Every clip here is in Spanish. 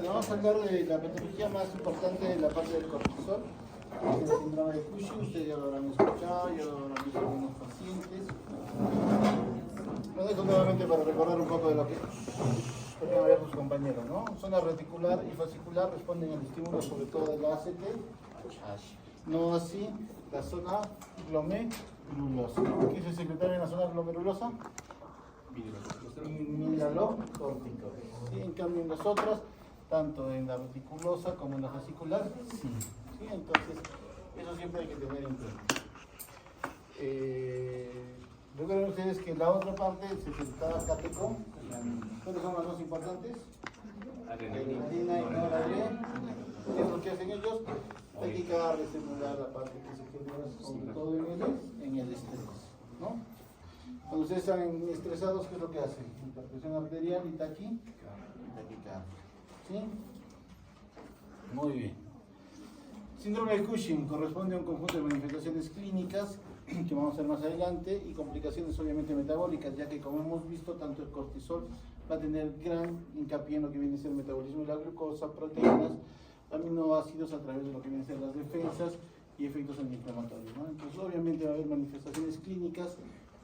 vamos a hablar de la patología más importante de la parte del cortisol, que es el síndrome de Cushing. Ustedes ya lo habrán escuchado, ya lo habrán visto en algunos pacientes. Lo dejo nuevamente para recordar un poco de lo que pueden ver sus compañeros, ¿no? Zona reticular y fascicular responden al estímulo sobre todo de la ACT, no así la zona glomerulosa. ¿Qué se secreta en la zona glomerulosa? Mineralocórticos. ¿Sí? En cambio en las otras, tanto en la reticulosa como en la fascicular, sí. ¿Sí? Entonces, eso siempre hay que tener en cuenta. Recuerden ustedes que en la otra parte se presentaba cateco. ¿Cuáles son las más importantes? Adrenalina y noradrenalina. ¿Qué es lo que hacen ellos? Taquicardia, estimular la parte que se genera sobre todo en el estrés, ¿no? Cuando ustedes están estresados, ¿qué es lo que hacen? Hipertensión arterial y taquicardia. ¿Sí? Muy bien. Síndrome de Cushing corresponde a un conjunto de manifestaciones clínicas que vamos a ver más adelante y complicaciones obviamente metabólicas, ya que como hemos visto, tanto el cortisol va a tener gran hincapié en lo que viene a ser el metabolismo de la glucosa, proteínas, aminoácidos a través de lo que vienen a ser las defensas y efectos antiinflamatorios, ¿no? Entonces obviamente va a haber manifestaciones clínicas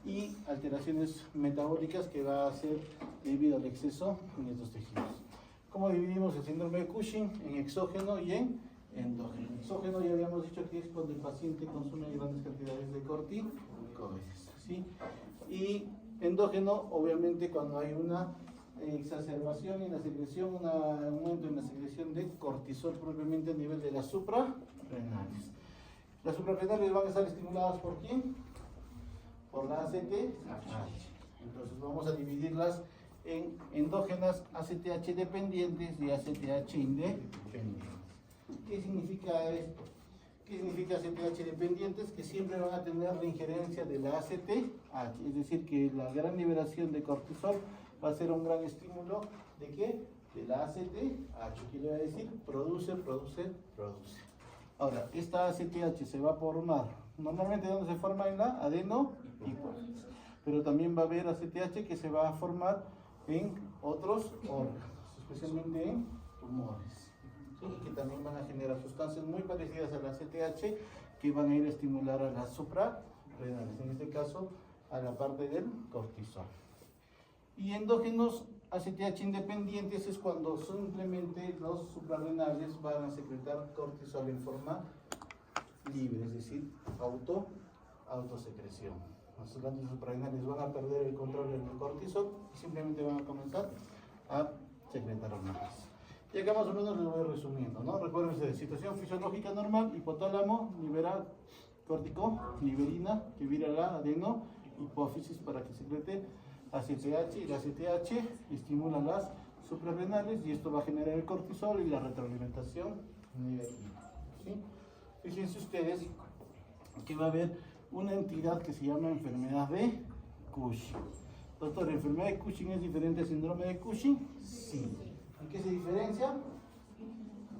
y alteraciones metabólicas que va a ser debido al exceso en estos tejidos. ¿Cómo dividimos el síndrome de Cushing? En exógeno y en endógeno. Exógeno ya habíamos dicho que es cuando el paciente consume grandes cantidades de corticoides, ¿sí? Y endógeno, obviamente, cuando hay una exacerbación en la secreción, un aumento en la secreción de cortisol propiamente a nivel de las suprarrenales. Las suprarrenales van a estar estimuladas ¿por quién? Por la ACTH. Entonces vamos a dividirlas en endógenas ACTH dependientes y ACTH independientes. ¿Qué significa esto? ¿Qué significa ACTH dependientes? Que siempre van a tener la injerencia de la ACTH, es decir, que la gran liberación de cortisol va a ser un gran estímulo ¿de qué? De la ACTH. ¿Qué le va a decir? Produce. Ahora, esta ACTH se va a formar, normalmente ¿dónde se forma? En la adenohipófisis, pero también va a haber ACTH que se va a formar en otros órganos, especialmente en tumores, ¿sí? Que también van a generar sustancias muy parecidas a la ACTH que van a ir a estimular a las suprarrenales, en este caso a la parte del cortisol. Y endógenos ACTH independientes es cuando simplemente los suprarrenales van a secretar cortisol en forma libre, es decir, autosecreción. Los glandulas suprarrenales van a perder el control del cortisol y simplemente van a comenzar a secretar hormonas. Y acá más o menos les voy resumiendo, ¿no? Recuerden ustedes, situación fisiológica normal, hipotálamo libera corticoliberina que vira a la adenohipófisis para que secrete ACTH, y la ACTH estimula las suprarrenales y esto va a generar el cortisol y la retroalimentación negativa, ¿sí? Fíjense ustedes que va a haber una entidad que se llama enfermedad de Cushing. Doctor, ¿enfermedad de Cushing es diferente al síndrome de Cushing? Sí. ¿En qué se diferencia?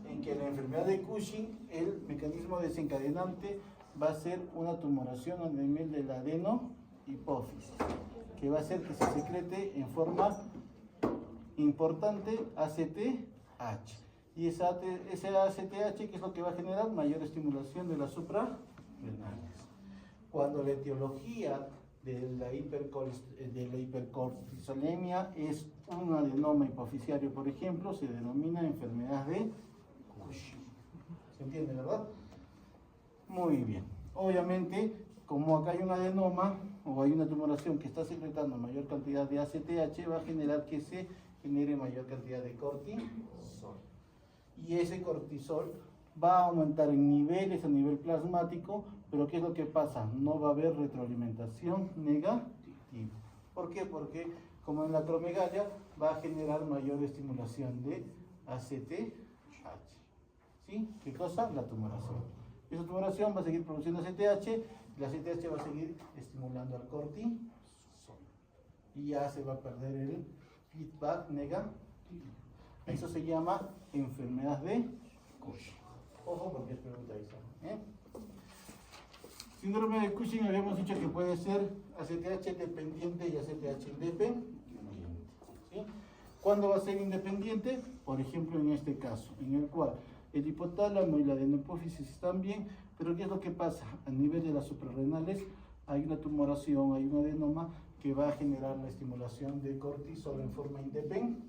En que la enfermedad de Cushing, el mecanismo desencadenante va a ser una tumoración a nivel de la adenohipófisis, que va a hacer que se secrete en forma importante ACTH. Y ese ACTH, ¿qué es lo que va a generar? Mayor estimulación de las suprarrenales. Cuando la etiología de la hipercortisolemia es un adenoma hipofisiario, por ejemplo, se denomina enfermedad de Cushing. ¿Se entiende, verdad? Muy bien. Obviamente, como acá hay un adenoma o hay una tumoración que está secretando mayor cantidad de ACTH, va a generar que se genere mayor cantidad de cortisol. Y ese cortisol va a aumentar en niveles a nivel plasmático, pero ¿qué es lo que pasa? No va a haber retroalimentación negativa. ¿Por qué? Porque como en la acromegalia va a generar mayor estimulación de ACTH. ¿Sí? ¿Qué cosa? La tumoración. Esa tumoración va a seguir produciendo ACTH y la ACTH va a seguir estimulando al cortisol. Y ya se va a perder el feedback negativo. Eso se llama enfermedad de Cushing. Ojo porque es pregunta esa. Síndrome de Cushing habíamos dicho que puede ser ACTH dependiente y ACTH independiente. ¿Sí? ¿Cuándo va a ser independiente? Por ejemplo, en este caso, en el cual el hipotálamo y la adenohipófisis están bien, pero ¿qué es lo que pasa? A nivel de las suprarrenales hay una tumoración, hay un adenoma que va a generar la estimulación de cortisol en forma independiente.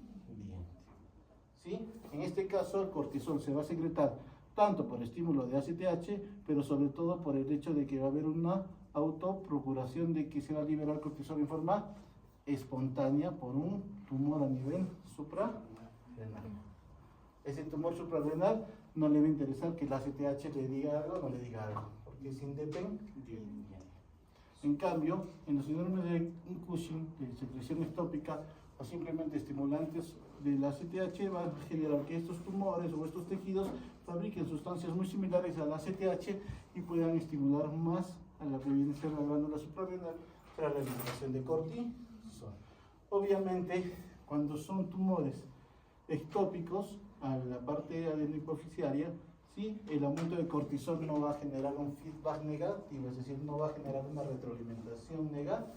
¿Sí? En este caso, el cortisol se va a secretar tanto por estímulo de ACTH, pero sobre todo por el hecho de que va a haber una autoprocuración de que se va a liberar cortisol en forma espontánea por un tumor a nivel suprarrenal. Ese tumor suprarrenal no le va a interesar que el ACTH le diga algo o no le diga algo, porque es independiente. En cambio, en los síndromes de Cushing, de secreción ectópica o simplemente estimulantes del ACTH, van a generar que estos tumores o estos tejidos fabriquen sustancias muy similares al ACTH y puedan estimular más a la que viene a ser la glándula suprarrenal para la liberación de cortisol. Obviamente, cuando son tumores ectópicos, a la parte adenohipofisiaria, ¿sí? El aumento de cortisol no va a generar un feedback negativo, es decir, no va a generar una retroalimentación negativa,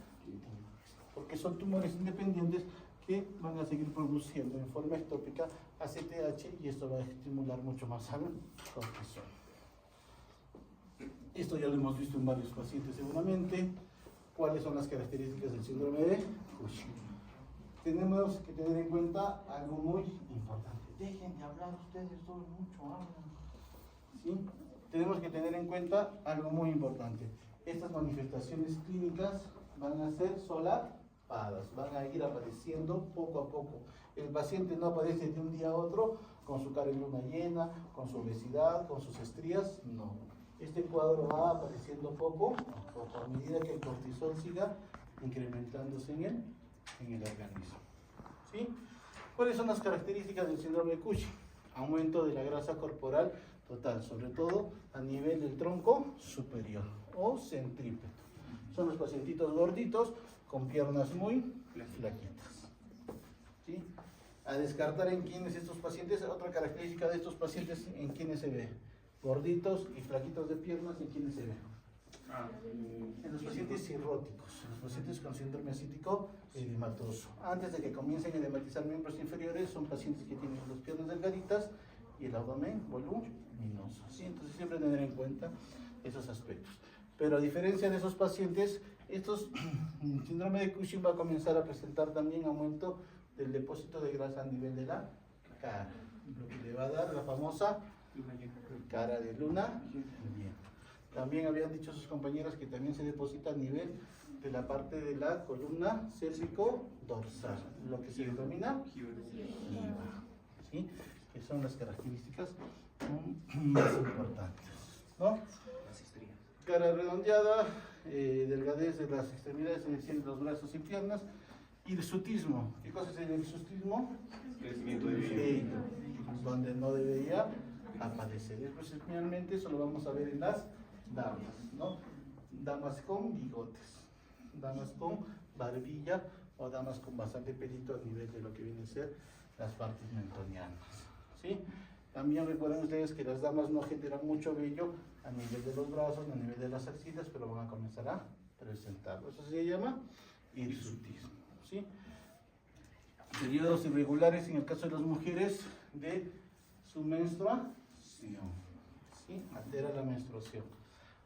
porque son tumores independientes que van a seguir produciendo en forma ectópica ACTH y esto va a estimular mucho más al cortisol. Esto ya lo hemos visto en varios pacientes seguramente. ¿Cuáles son las características del síndrome de Cushing? Tenemos que tener en cuenta algo muy importante. Dejen de hablar ustedes, todos mucho hablan. ¿Sí? Tenemos que tener en cuenta algo muy importante. Estas manifestaciones clínicas van a ser solapadas, van a ir apareciendo poco a poco. El paciente no aparece de un día a otro con su cara en luna llena, con su obesidad, con sus estrías, no. Este cuadro va apareciendo poco a poco, a medida que el cortisol siga incrementándose en el organismo. ¿Sí? ¿Cuáles son las características del síndrome de Cushing? Aumento de la grasa corporal total, sobre todo a nivel del tronco superior o centrípeto. Son los pacientitos gorditos con piernas muy flaquitas. ¿Sí? A descartar en quiénes estos pacientes, otra característica de estos pacientes, en quiénes se ve. Gorditos y flaquitos de piernas, ¿en quiénes se ve? En los pacientes cirróticos, en los pacientes con síndrome ascítico edematoso. Antes de que comiencen a edematizar miembros inferiores, son pacientes que tienen las piernas delgaditas y el abdomen voluminoso. ¿Sí? Entonces siempre tener en cuenta esos aspectos. Pero a diferencia de esos pacientes, el síndrome de Cushing va a comenzar a presentar también aumento del depósito de grasa a nivel de la cara, lo que le va a dar la famosa cara de luna. Bien. También habían dicho sus compañeras que también se deposita a nivel de la parte de la columna cérvico-dorsal, lo que se denomina jiva. ¿Sí? Que son las características más importantes, ¿no? Cara redondeada, delgadez de las extremidades, es decir, los brazos y piernas. Hirsutismo. ¿Qué cosa es el hirsutismo? Crecimiento de vello, donde no debería aparecer. Especialmente eso lo vamos a ver en las damas, ¿no? Damas con bigotes, damas con barbilla o damas con bastante pelito a nivel de lo que vienen a ser las partes mentonianas, ¿sí? También recuerden ustedes que las damas no generan mucho vello a nivel de los brazos, a nivel de las axilas, pero van a comenzar a presentarlo. Eso se llama hirsutismo, ¿sí? Periodos irregulares en el caso de las mujeres de su menstruación, ¿sí? Altera la menstruación.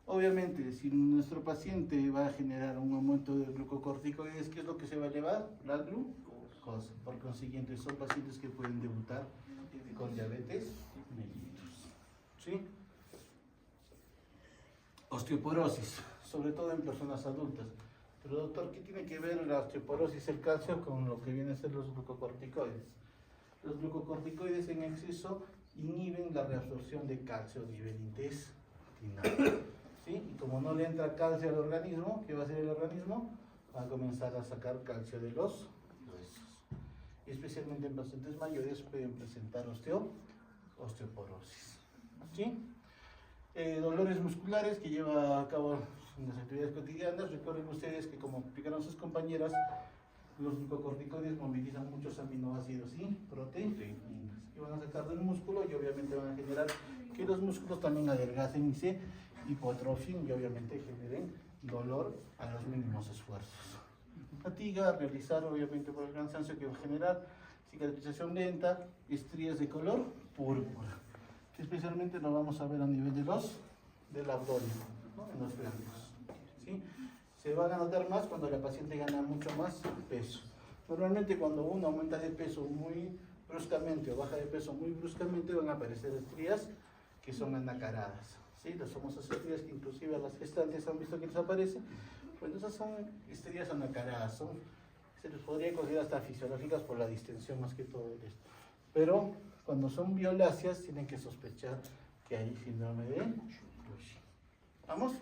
Obviamente, si nuestro paciente va a generar un aumento de glucocorticoides, ¿qué es lo que se va a elevar? La glucosa. Por consiguiente, son pacientes que pueden debutar con diabetes mellitus, ¿sí? Osteoporosis, sobre todo en personas adultas. Pero doctor, ¿qué tiene que ver la osteoporosis, el calcio, con lo que vienen a ser los glucocorticoides? Los glucocorticoides en exceso inhiben la reabsorción de calcio a nivel intestinal, ¿sí? Y como no le entra calcio al organismo, ¿qué va a hacer el organismo? Va a comenzar a sacar calcio de los huesos. Y especialmente en pacientes mayores pueden presentar osteoporosis, ¿sí? Dolores musculares que lleva a cabo en las actividades cotidianas. Recuerden ustedes que, como explicaron sus compañeras, los glucocorticoides movilizan muchos aminoácidos y proteínas que van a sacar del músculo y obviamente van a generar que los músculos también adelgacen y se hipotrofien y obviamente generen dolor a los mínimos esfuerzos. Fatiga, realizar obviamente por el cansancio que va a generar, cicatrización lenta, estrías de color púrpura. Especialmente lo vamos a ver a nivel del abdomen, ¿no? En los flancos, ¿sí? Se van a notar más cuando la paciente gana mucho más peso. Normalmente cuando uno aumenta de peso muy bruscamente o baja de peso muy bruscamente van a aparecer estrías que son anacaradas, ¿sí? Las famosas estrías que inclusive a las gestantes han visto que les aparecen. Pues esas son estrías anacaradas, se les podría considerar hasta fisiológicas por la distensión más que todo de esto. Pero cuando son violáceas tienen que sospechar que hay síndrome de Cushing. ¿Vamos?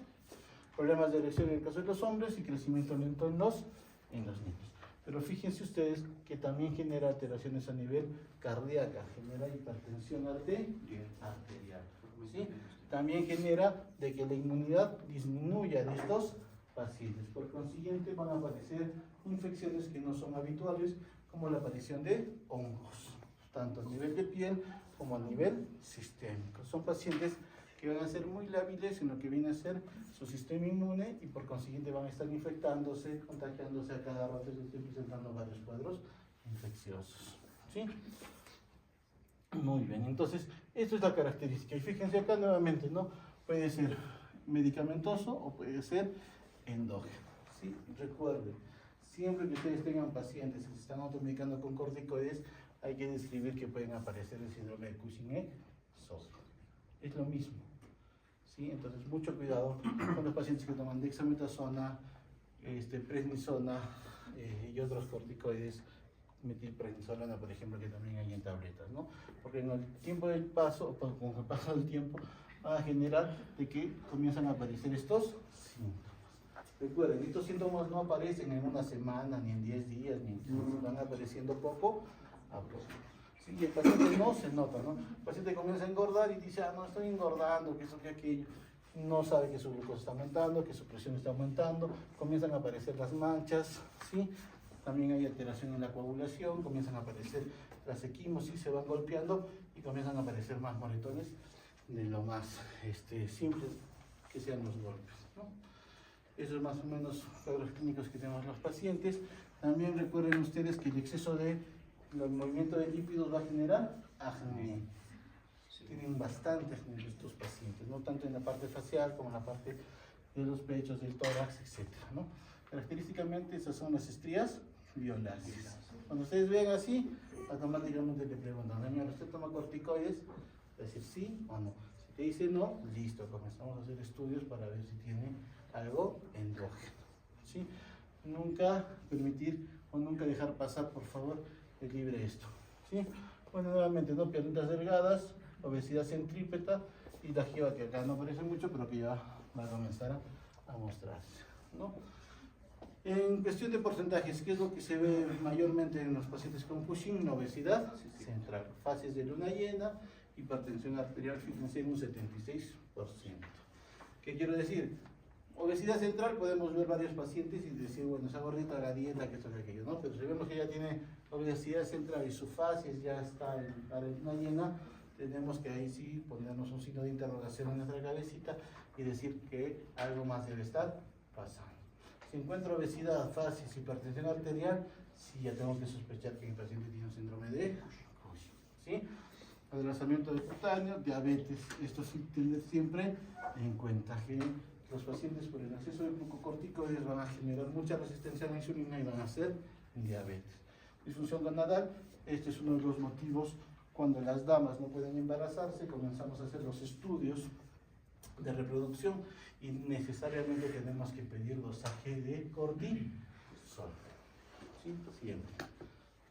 Problemas de erección en el caso de los hombres y crecimiento lento en los niños. Pero fíjense ustedes que también genera alteraciones a nivel cardíaco, genera hipertensión arterial, ¿sí? También genera de que la inmunidad disminuya de estos pacientes. Por consiguiente van a aparecer infecciones que no son habituales, como la aparición de hongos, tanto a nivel de piel como a nivel sistémico. Son pacientes que van a ser muy lábiles en lo que viene a ser su sistema inmune y por consiguiente van a estar infectándose, contagiándose a cada rato y están presentando varios cuadros infecciosos, ¿sí? Muy bien, entonces esto es la característica y fíjense acá nuevamente, ¿no? Puede ser medicamentoso o puede ser endógeno, ¿sí? Recuerden, siempre que ustedes tengan pacientes que se están automedicando con corticoides, hay que describir que pueden aparecer el síndrome de Cushing sólido. Es lo mismo, ¿sí? Entonces mucho cuidado con los pacientes que toman dexametasona, prednisona y otros corticoides, metilprednisolona, por ejemplo, que también hay en tabletas, ¿no? Porque en el tiempo del paso, con el paso del tiempo, va a generar de que comienzan a aparecer estos síntomas. Recuerden, estos síntomas no aparecen en una semana, ni en 10 días, ni en 15, van apareciendo poco a poco. Sí, y el paciente no se nota, ¿no? El paciente comienza a engordar y dice, no, estoy engordando, que eso, que aquello. No sabe que su glucosa está aumentando, que su presión está aumentando, comienzan a aparecer las manchas, ¿sí? También hay alteración en la coagulación, comienzan a aparecer las equimosis, se van golpeando y comienzan a aparecer más moretones de lo más simples que sean los golpes, ¿no? Eso es más o menos cuadros clínicos que tenemos los pacientes. También recuerden ustedes que el exceso de el movimiento de lípidos va a generar acné. Tienen bastante acné estos pacientes, no tanto en la parte facial como en la parte de los pechos, del tórax, etc., ¿no? Característicamente esas son las estrías violáceas. Cuando ustedes ven así, automáticamente le preguntan, señor, ¿usted toma corticoides? Va a decir sí o no. Si te dice no, listo, comenzamos a hacer estudios para ver si tiene algo endógeno, ¿sí? Nunca permitir o nunca dejar pasar, por favor, el libre esto, ¿sí? Bueno, nuevamente, ¿no? Piernitas delgadas, obesidad centrípeta y la jiba, que acá no aparece mucho, pero que ya va a comenzar a mostrarse, ¿no? En cuestión de porcentajes, ¿qué es lo que se ve mayormente en los pacientes con Cushing? La obesidad central, fases de luna llena, hipertensión arterial, fíjense, en un 76%. ¿Qué quiero decir? Obesidad central, podemos ver varios pacientes y decir, bueno, esa gordita, la dieta, que esto, que aquello, ¿no? Pero si vemos que ya tiene obesidad central y su fase ya está en la luna llena, tenemos que ahí sí ponernos un signo de interrogación en nuestra cabecita y decir que algo más debe estar pasando. Si encuentro obesidad, fases, hipertensión arterial, sí ya tengo que sospechar que el paciente tiene un síndrome de Cushing, ¿sí? Adelgazamiento de cutáneo, diabetes, esto sí tener siempre en cuenta que los pacientes por el exceso de glucocorticoides van a generar mucha resistencia a la insulina y van a hacer diabetes. Disfunción gonadal, este es uno de los motivos cuando las damas no pueden embarazarse, comenzamos a hacer los estudios de reproducción y necesariamente tenemos que pedir dosaje de cortisol, ¿sí? Siempre.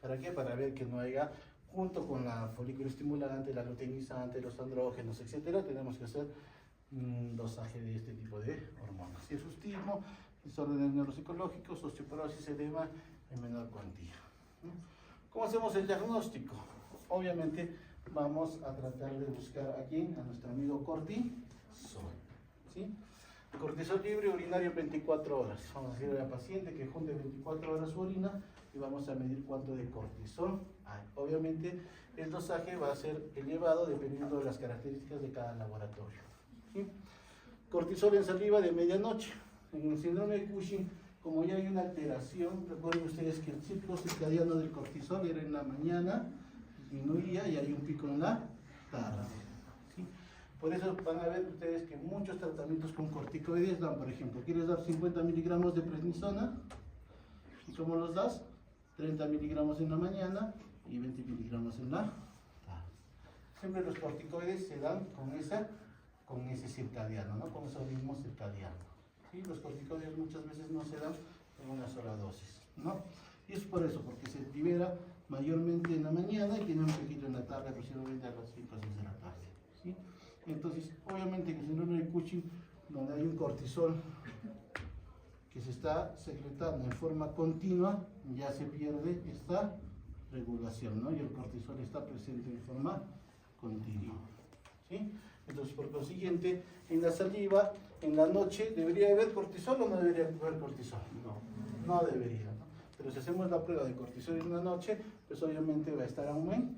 ¿Para qué? Para ver que no haya, junto con la folículo estimulante, la luteinizante, los andrógenos, etcétera, tenemos que hacer dosaje de este tipo de hormonas. Hirsutismo, desórdenes neuropsicológicos, osteoporosis, edema en menor cuantía. ¿Cómo hacemos el diagnóstico? Obviamente vamos a tratar de buscar aquí a nuestro amigo cortisol, ¿sí? El cortisol libre urinario 24 horas. Vamos a decirle a la paciente que junte 24 horas su orina y vamos a medir cuánto de cortisol hay. Obviamente el dosaje va a ser elevado dependiendo de las características de cada laboratorio, ¿sí? Cortisol en saliva de medianoche. En el síndrome de Cushing como ya hay una alteración, recuerden ustedes que el ciclo circadiano del cortisol era en la mañana, disminuía y hay un pico en la tarde. ¿Sí? Por eso van a ver ustedes que muchos tratamientos con corticoides dan, por ejemplo, quieres dar 50 miligramos de prednisona, ¿y cómo los das? 30 miligramos en la mañana y 20 miligramos en la tarde. Siempre los corticoides se dan con ese circadiano, ¿no? Con ese ritmo circadiano. ¿Sí? Los corticoides muchas veces no se dan en una sola dosis, ¿no? Y es por eso, porque se libera mayormente en la mañana y tiene un poquito en la tarde, aproximadamente a las 5 o 6 de la tarde. ¿Sí? Entonces, obviamente que el síndrome de Cushing, donde hay un cortisol que se está secretando en forma continua, ya se pierde esta regulación, ¿no? Y el cortisol está presente en forma continua. ¿Sí? Entonces, por consiguiente, en la saliva, en la noche, ¿debería haber cortisol o no debería haber cortisol? No debería, ¿no? Pero si hacemos la prueba de cortisol en la noche, pues obviamente va a estar aumentado.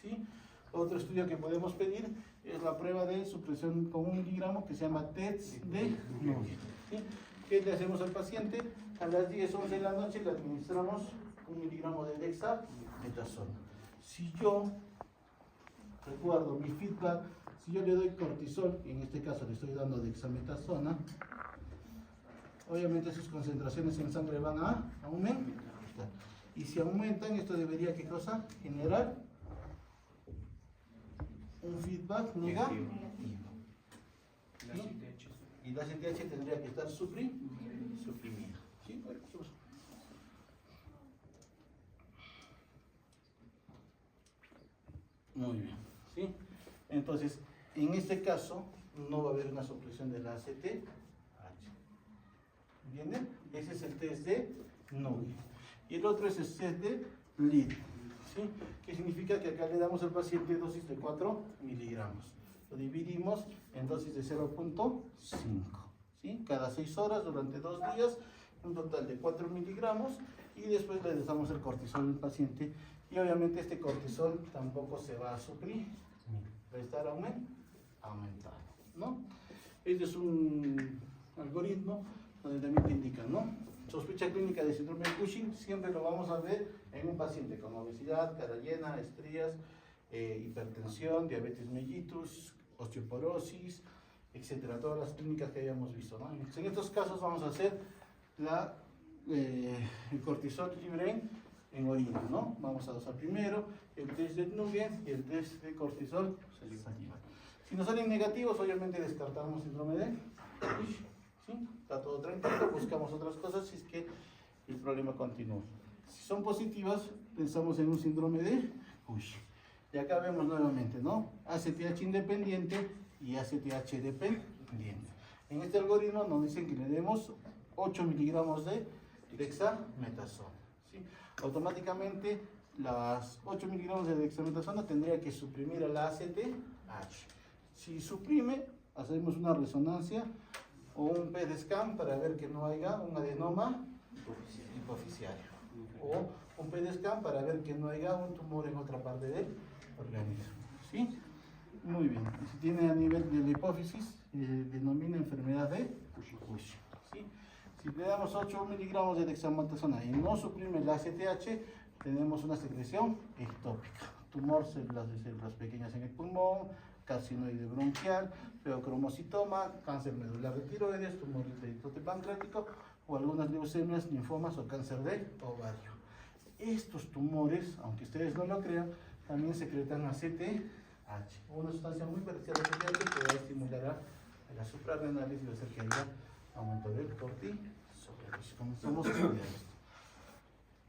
¿Sí? Otro estudio que podemos pedir es la prueba de supresión con 1 miligramo que se llama TETS de Nugent. ¿Sí? ¿Qué le hacemos al paciente? A las 10, 11 de la noche le administramos 1 miligramo de dexametasona. Si yo recuerdo mi feedback, si yo le doy cortisol, en este caso le estoy dando dexametasona, obviamente sus concentraciones en sangre van a aumentar. Y si aumentan, esto debería, ¿qué cosa? Generar un feedback negativo. ¿Sí? Y la CTH tendría que estar suprimida. ¿Sí? Muy bien. ¿Sí? Entonces, en este caso, no va a haber una supresión de la ACTH. ¿Entienden? Ese es el test de Nugent. Y el otro es el test de Lidd. ¿Sí? Que significa que acá le damos al paciente dosis de 4 miligramos. Lo dividimos en dosis de 0.5. ¿Sí? Cada 6 horas durante 2 días, un total de 4 miligramos. Y después le damos el cortisol al paciente. Y obviamente este cortisol tampoco se va a suprimir. Va a estar aumentado, ¿no? Este es un algoritmo donde también te indican, ¿no? Sospecha clínica de síndrome de Cushing, siempre lo vamos a ver en un paciente con obesidad, cara llena, estrías, hipertensión, diabetes mellitus, osteoporosis, etcétera, todas las clínicas que hayamos visto, ¿no? En estos casos vamos a hacer el cortisol libre en orina, ¿no? Vamos a dosar primero el test de Nugent y el test de cortisol saliva. Si nos salen negativos, obviamente descartamos síndrome de Cushing. ¿Sí? Está todo tranquilo, buscamos otras cosas si es que el problema continúa. Si son positivas, pensamos en un síndrome de Cushing. Y acá vemos nuevamente, ¿no? ACTH independiente y ACTH dependiente. En este algoritmo nos dicen que le demos 8 miligramos de dexametasona. ¿Sí? Automáticamente las 8 miligramos de dexametasona tendría que suprimir a la ACTH. Si suprime, hacemos una resonancia o un PET scan para ver que no haya un adenoma hipofisiario o un PET scan para ver que no haya un tumor en otra parte del organismo. ¿Sí? Muy bien. Si tiene a nivel de la hipófisis, denomina enfermedad de Cushing. ¿Sí? Si le damos 8 miligramos de dexametasona y no suprime la ACTH, tenemos una secreción ectópica. Tumor, células pequeñas en el pulmón, carcinoide bronquial, feocromocitoma, cáncer medular de tiroides, tumor de pancreático o algunas leucemias, linfomas o cáncer de ovario. Estos tumores, aunque ustedes no lo crean, también secretan ACTH, una sustancia muy parecida a la ACTH que va a estimular a las suprarrenales y va a hacer que haya aumento del cortisol. Comenzamos a estudiar esto.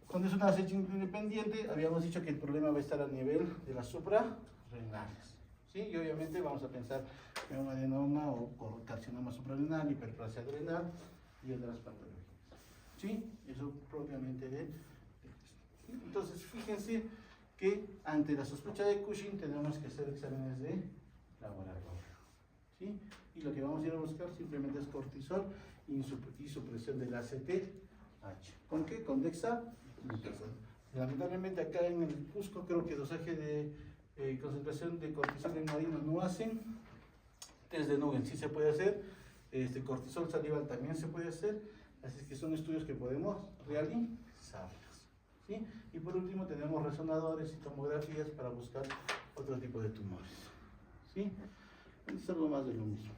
Cuando es una ACTH independiente, habíamos dicho que el problema va a estar a nivel de las suprarrenales. ¿Sí? Y obviamente vamos a pensar en un adenoma o carcinoma suprarrenal, hiperplasia adrenal y otras patologías. ¿Sí? Eso propiamente de ¿sí? Entonces, fíjense que ante la sospecha de Cushing tenemos que hacer exámenes de laboratorio. ¿Sí? Y lo que vamos a ir a buscar simplemente es cortisol y supresión del ACTH. ¿Con qué? Con dexametasona. Lamentablemente acá en el Cusco creo que dosaje de concentración de cortisol en orina no hacen. Test de Nugent sí se puede hacer, cortisol salival también se puede hacer, Así que son estudios que podemos realizar. ¿Sí? Y por último tenemos resonadores y tomografías para buscar otro tipo de tumores. ¿Sí? Es algo más de lo mismo.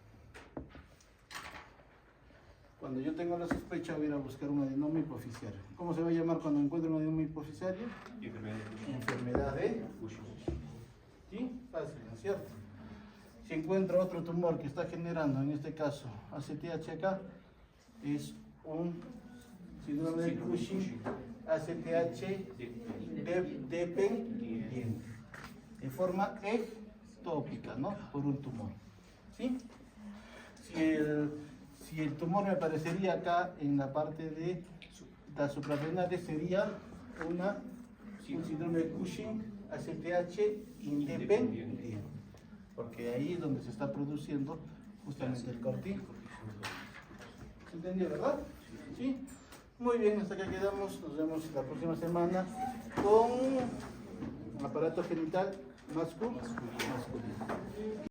Cuando yo tengo la sospecha voy a ir a buscar un adenoma hipoficiario. ¿Cómo se va a llamar cuando encuentro un adenoma hipoficiario? Enfermedad de Cushing. ¿Sí? Fácil, ¿no es cierto? Si encuentro otro tumor que está generando, en este caso ACTH acá, es un síndrome de Cushing, ACTH dependiente, en forma ectópica, ¿no? Por un tumor. ¿Sí? Si el tumor me aparecería acá en la parte de las suprarrenales, sería un síndrome de Cushing, ACTH independiente, porque ahí es donde se está produciendo justamente el cortico. ¿Se entendió, verdad? ¿Sí? Muy bien, hasta acá quedamos. Nos vemos la próxima semana con aparato genital masculino.